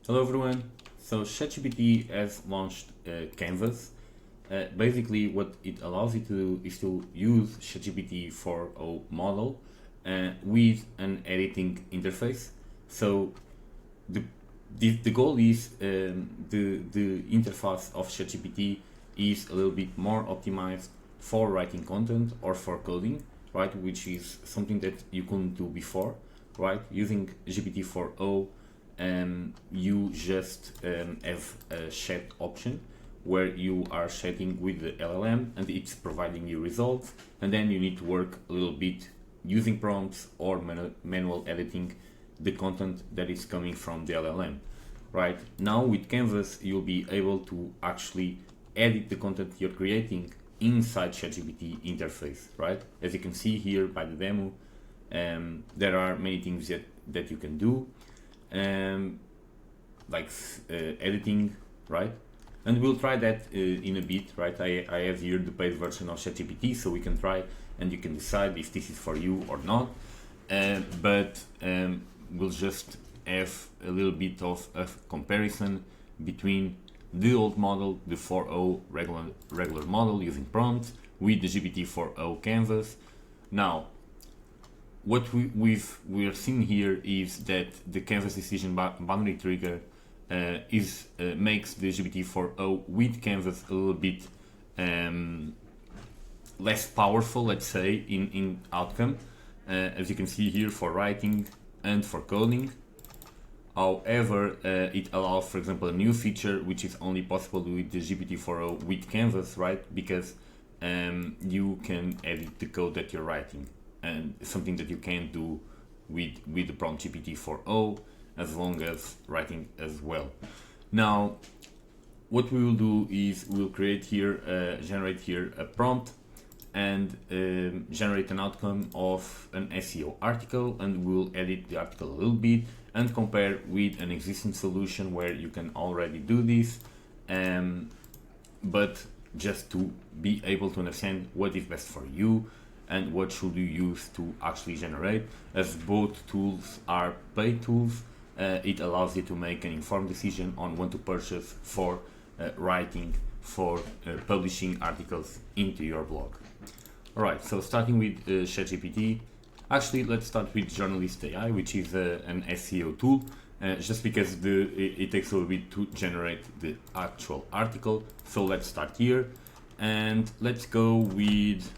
Hello everyone. So ChatGPT has launched Canvas. Basically, what it allows you to do is to use ChatGPT for a model with an editing interface. So the the goal is the interface of ChatGPT is a little bit more optimized for writing content or for coding, right? Which is something that you couldn't do before, right? Using GPT-4o, you just have a chat option where you are chatting with the LLM and it's providing you results, and then you need to work a little bit using prompts or manual editing the content that is coming from the LLM. Right now with Canvas, you'll be able to actually edit the content you're creating inside ChatGPT interface. Right, as you can see here by the demo, there are many things that you can do, like editing, right? And we'll try that in a bit, right? I have here the paid version of ChatGPT, so we can try and you can decide if this is for you or not. But we'll just have a little bit of a comparison between the old model, the 4.0 regular model using prompts, with the GPT-4o Canvas. Now, what we are seeing here is that the Canvas decision boundary trigger makes the GPT-4o with Canvas a little bit less powerful, let's say, in outcome, as you can see here for writing and for coding. However, it allows, for example, a new feature which is only possible with the GPT-4o with Canvas, right? Because you can edit the code that you're writing, and something that you can't do with the prompt GPT-4o, as long as writing as well. Now, what we will do is we'll create here, generate here a prompt and generate an outcome of an SEO article, and we'll edit the article a little bit and compare with an existing solution where you can already do this, but just to be able to understand what is best for you and what should you use to actually generate. As both tools are paid tools, it allows you to make an informed decision on when to purchase for writing, for publishing articles into your blog. Alright, so starting with ChatGPT, actually let's start with Journalist AI, which is an SEO tool, just because it takes a little bit to generate the actual article. So let's start here and let's go with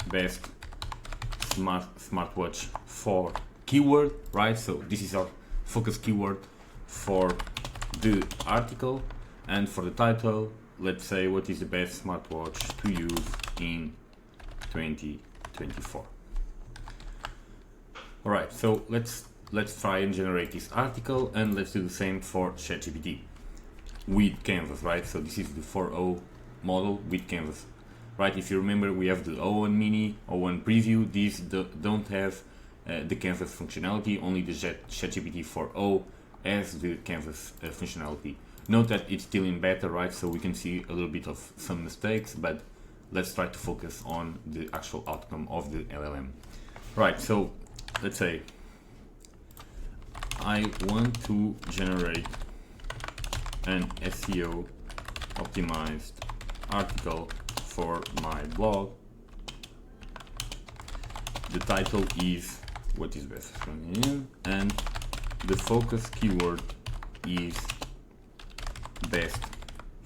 best smartwatch for keyword, right? So this is our focus keyword for the article, and for the title, let's say what is the best smartwatch to use in 2024. All right, so let's try and generate this article, and let's do the same for ChatGPT with Canvas, right? So this is the 4.0 model with Canvas, right? If you remember, we have the O1 Mini, O1 Preview. These don't have the Canvas functionality. Only the ChatGPT 4.0 has the Canvas functionality. Note that it's still in beta, right? So we can see a little bit of some mistakes, but let's try to focus on the actual outcome of the LLM. Right, so let's say I want to generate an SEO optimized article for my blog. The title is what is best for you, and the focus keyword is best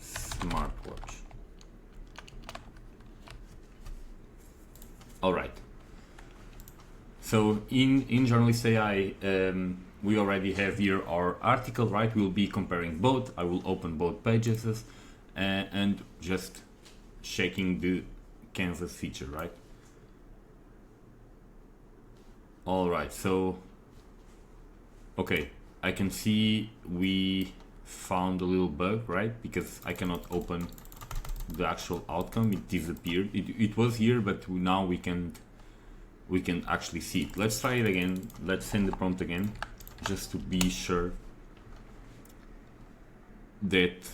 smartwatch. All right. So in Journalist AI, we already have here our article, right? We'll be comparing both. I will open both pages and just checking the Canvas feature, right? All right. So, okay, I can see we found a little bug, right? Because I cannot open the actual outcome. It disappeared. It was here, but now we can actually see it. Let's try it again. Let's send the prompt again, just to be sure that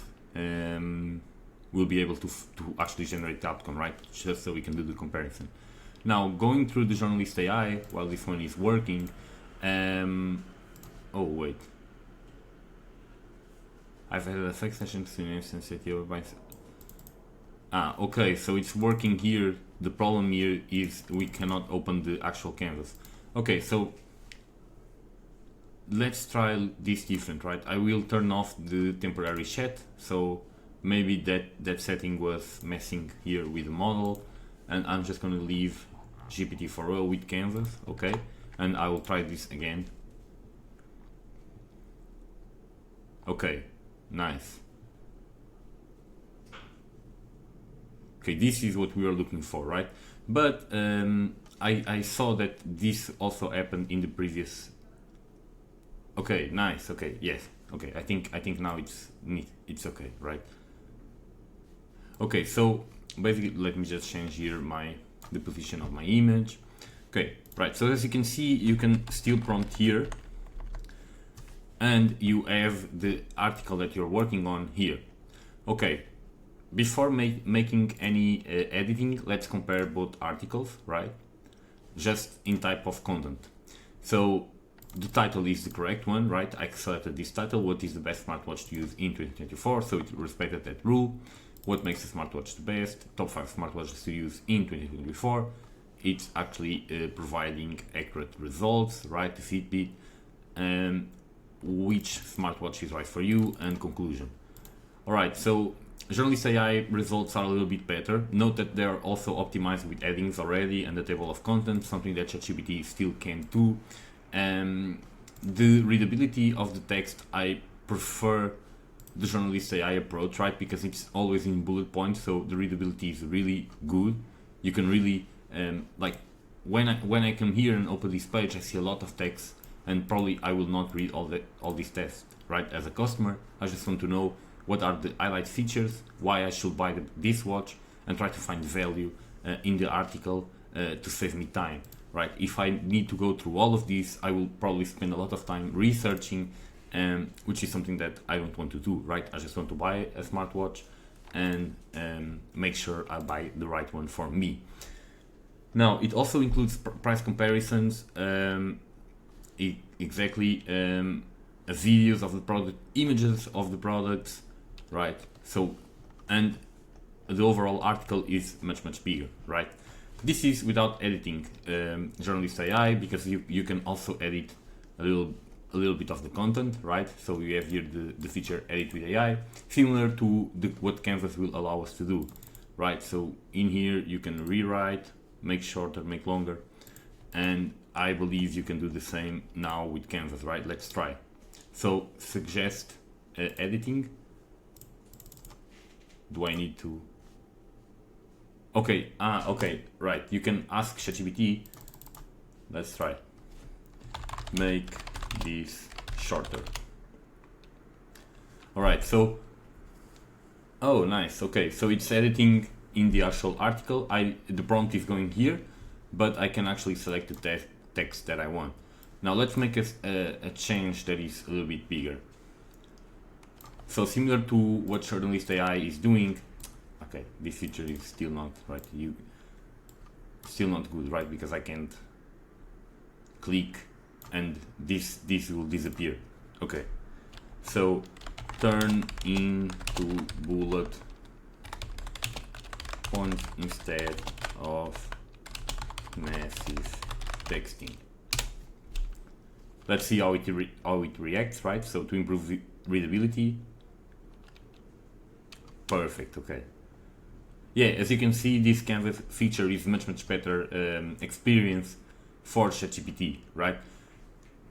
we'll be able to actually generate the outcome, right? Just so we can do the comparison. Now, going through the Journalist AI while this one is working, oh wait, I've had a fake session to name sensitive by. Okay, so it's working here. The problem here is we cannot open the actual canvas. Okay, so let's try this different, right? I will turn off the temporary chat, so maybe that setting was messing here with the model, and I'm just going to leave GPT-4o with canvas, okay? And I will try this again. Okay, nice. Okay, this is what we are looking for, right? But I saw that this also happened in the previous. Okay, nice. Okay, yes. Okay, I think now it's neat. It's okay, right? Okay, so basically, let me just change here the position of my image. Okay, right. So as you can see, you can still prompt here, and you have the article that you're working on here. Okay. Before making any editing, let's compare both articles, right? Just in type of content. So the title is the correct one, right? I selected this title. What is the best smartwatch to use in 2024? So it respected that rule. What makes a smartwatch the best? Top 5 smartwatches to use in 2024. It's actually providing accurate results, right? The Fitbit, which smartwatch is right for you, and conclusion. All right, so Journalist AI results are a little bit better. Note that they are also optimized with headings already and the table of content, something that ChatGPT still can't do. The readability of the text, I prefer the Journalist AI approach, right? Because it's always in bullet points, so the readability is really good. You can really, like, when I come here and open this page, I see a lot of text, and probably I will not read all this text, right? As a customer, I just want to know what are the highlight features, why I should buy this watch, and try to find value in the article to save me time, right? If I need to go through all of these, I will probably spend a lot of time researching, which is something that I don't want to do, right? I just want to buy a smartwatch and make sure I buy the right one for me. Now, it also includes price comparisons, videos of the product, images of the products, right? So, and the overall article is much bigger, right? This is without editing Journalist AI, because you can also edit a little bit of the content, right? So you have here the feature edit with AI, similar to what Canvas will allow us to do, right? So in here you can rewrite, make shorter, make longer, and I believe you can do the same now with Canvas, right? Let's try. So suggest editing. Do I need to? Okay, okay, right. You can ask ChatGPT. Let's try. Make this shorter. All right. So, oh, nice. Okay, so it's editing in the actual article. The prompt is going here, but I can actually select the text that I want. Now let's make a change that is a little bit bigger. So similar to what Journalist AI is doing, okay, this feature is still not right. Still not good, right? Because I can't click and this will disappear. Okay, so turn into bullet points instead of massive texting. Let's see how it reacts, right? So to improve readability. Perfect, okay. Yeah, as you can see, this Canvas feature is much better experience for ChatGPT, right?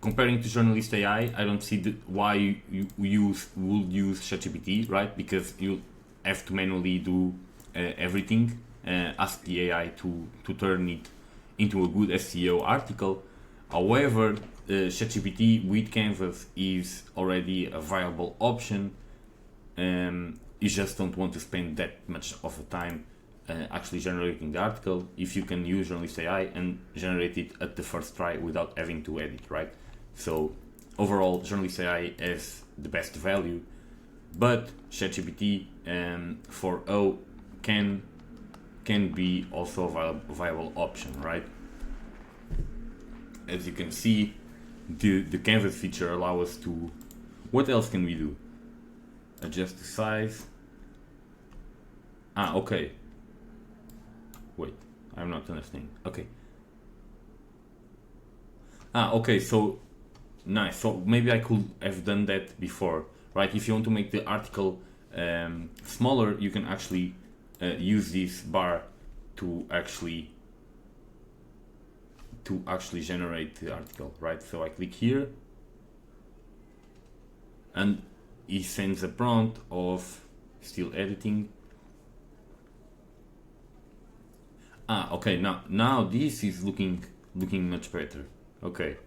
Comparing to Journalist AI, I don't see why you would use ChatGPT, right? Because you have to manually do everything, ask the AI to turn it into a good SEO article. However, ChatGPT with Canvas is already a viable option. You just don't want to spend that much of the time actually generating the article if you can use Journalist AI and generate it at the first try without having to edit, right? So overall, Journalist AI has the best value, but ChatGPT 4o can be also a viable option, right? As you can see, the Canvas feature allows us to. What else can we do? adjust the size. Okay. Wait, I'm not understanding. Okay. Okay, so nice. So maybe I could have done that before, right? If you want to make the article smaller, you can actually use this bar to actually generate the article, right? So I click here, and he sends a prompt of still editing. Okay, now this is looking much better. Okay,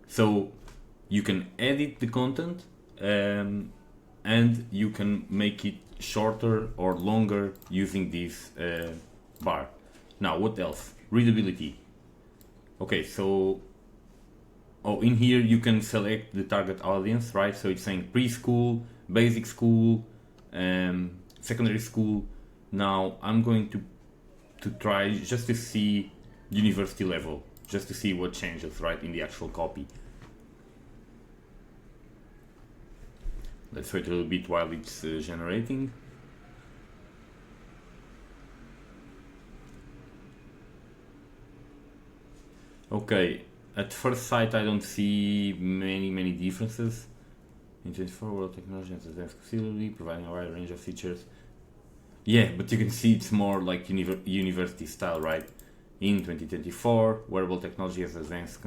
so you can edit the content, and you can make it shorter or longer using this bar. Now what else? Readability. Okay, so in here you can select the target audience, right? So it's saying preschool, basic school, secondary school. Now I'm going to try just to see university level, just to see what changes, right, in the actual copy. Let's wait a little bit while it's generating. Okay, at first sight I don't see many differences. In 24 world technology has advanced considerably, providing a wide range of features. Yeah, but you can see it's more like university style, right? In 2024, wearable technology has advanced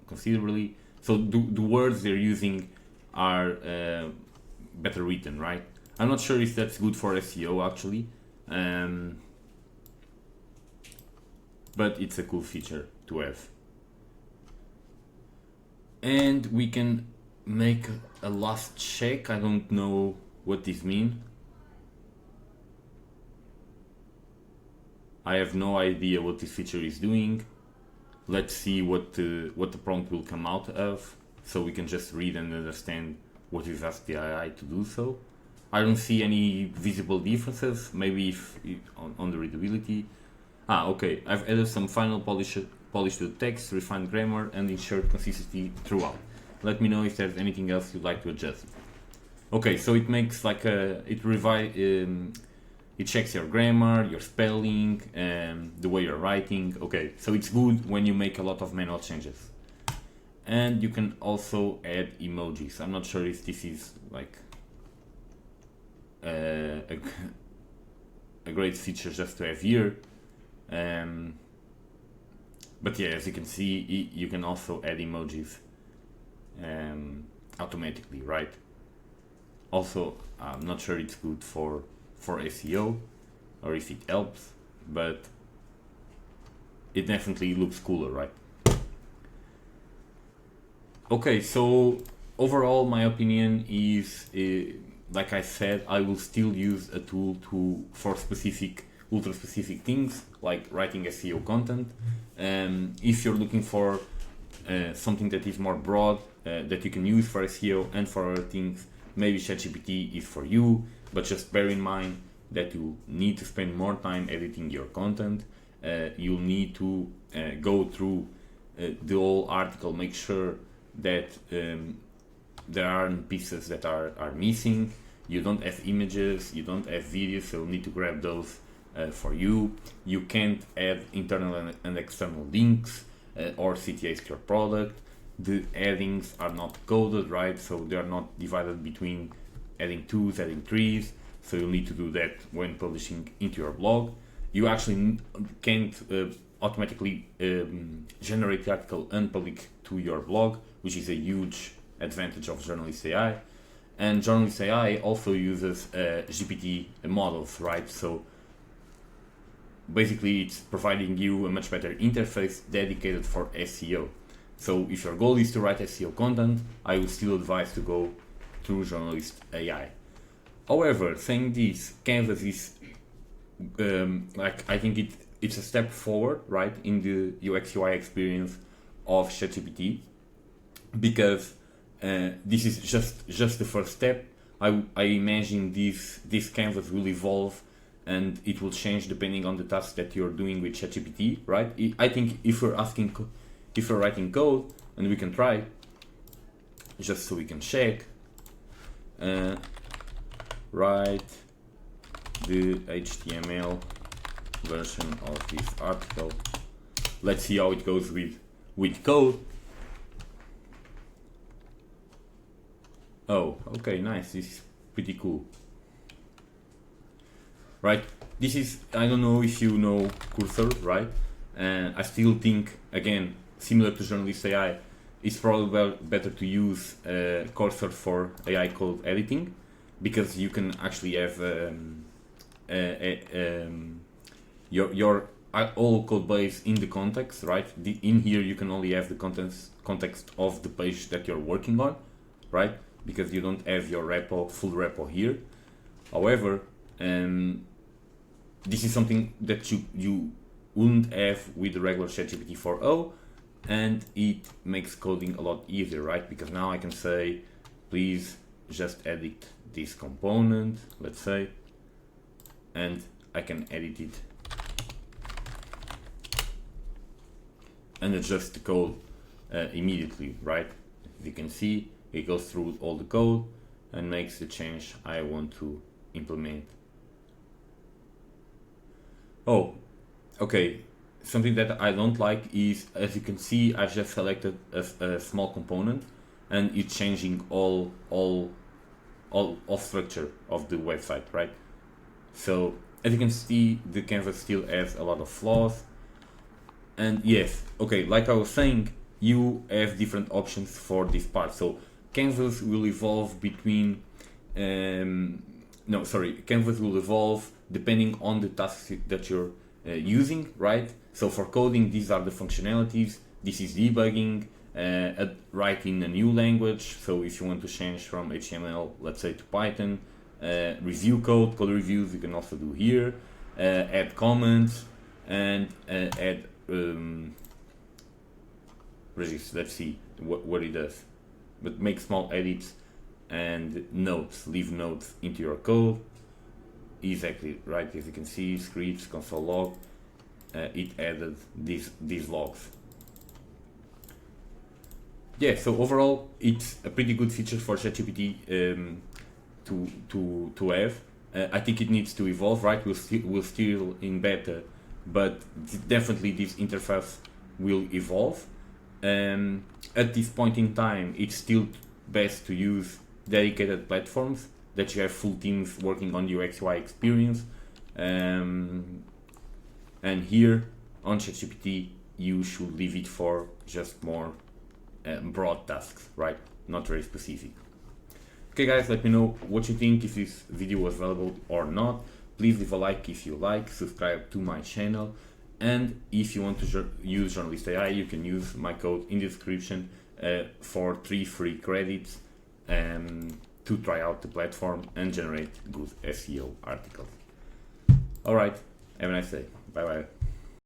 considerably. So the words they're using are better written, right? I'm not sure if that's good for SEO actually, but it's a cool feature to have. And we can make a last check. I don't know what this means. I have no idea what this feature is doing. Let's see what the prompt will come out of, so we can just read and understand what we've asked the AI to do. So I don't see any visible differences. Maybe if on the readability. Okay. I've added some final polish to the text, refined grammar, and ensured consistency throughout. Let me know if there's anything else you'd like to adjust. Okay, so it makes like it checks your grammar, your spelling, the way you're writing. Okay, so it's good when you make a lot of manual changes. And you can also add emojis. I'm not sure if this is like a great feature just to have here. But yeah, as you can see, you can also add emojis automatically, right? Also, I'm not sure it's good for SEO or if it helps, but it definitely looks cooler, right? Okay, so overall my opinion is, like I said, I will still use a tool for specific, ultra specific things like writing SEO content. If you're looking for something that is more broad, that you can use for SEO and for other things, maybe ChatGPT is for you, but just bear in mind that you need to spend more time editing your content. You'll need to go through the whole article, make sure that there aren't pieces that are missing. You don't have images, you don't have videos, so you'll need to grab those for you. You can't add internal and external links or CTAs to your product. The headings are not coded, right? So they are not divided between heading 2s, heading 3s. So you'll need to do that when publishing into your blog. You actually can't automatically generate the article and public to your blog, which is a huge advantage of Journalist AI. And Journalist AI also uses GPT models, right? So basically it's providing you a much better interface dedicated for SEO. So if your goal is to write SEO content, I would still advise to go through Journalist AI. However, saying this, Canvas is I think it's a step forward, right, in the UX UI experience of ChatGPT, because this is just the first step. I imagine this Canvas will evolve and it will change depending on the task that you're doing with ChatGPT, right? I think if we're writing code, and we can try, just so we can check. write the HTML version of this article. Let's see how it goes with code. Oh, okay, nice. This is pretty cool. Right, this is, I don't know if you know Cursor, right? And I still think, again, similar to Journalist AI, it's probably better to use Cursor for AI code editing, because you can actually have your all code base in the context, right? In here you can only have the context of the page that you're working on, right? Because you don't have your full repo here. However, this is something that you wouldn't have with the regular ChatGPT 4.0, and it makes coding a lot easier, right? Because now I can say, please just edit this component, let's say, and I can edit it and adjust the code immediately, right? As you can see, it goes through all the code and makes the change I want to implement. Oh, okay. Something that I don't like is, as you can see, I've just selected a small component, and it's changing all structure of the website, right? So as you can see, the canvas still has a lot of flaws. And yes, okay, like I was saying, you have different options for this part. So canvas will evolve between canvas will evolve depending on the tasks that you're using, right? So for coding, these are the functionalities. This is debugging, writing a new language. So if you want to change from HTML, let's say, to Python, review code reviews, you can also do here, add comments, and add registers. Let's see what it does. But make small edits and notes, leave notes into your code. Exactly, right? As you can see, scripts, console log, it added these logs. Yeah, so overall, it's a pretty good feature for ChatGPT to have. I think it needs to evolve, right? We're still in beta, but definitely this interface will evolve. At this point in time, it's still best to use dedicated platforms that you have full teams working on UX UI experience. And here on ChatGPT, you should leave it for just more broad tasks, right? Not very specific. Okay guys, let me know what you think, if this video was valuable or not. Please leave a like if you like, subscribe to my channel, and if you want to use Journalist AI, you can use my code in the description for 3 free credits to try out the platform and generate good SEO articles. Alright, have a nice day. Bye bye.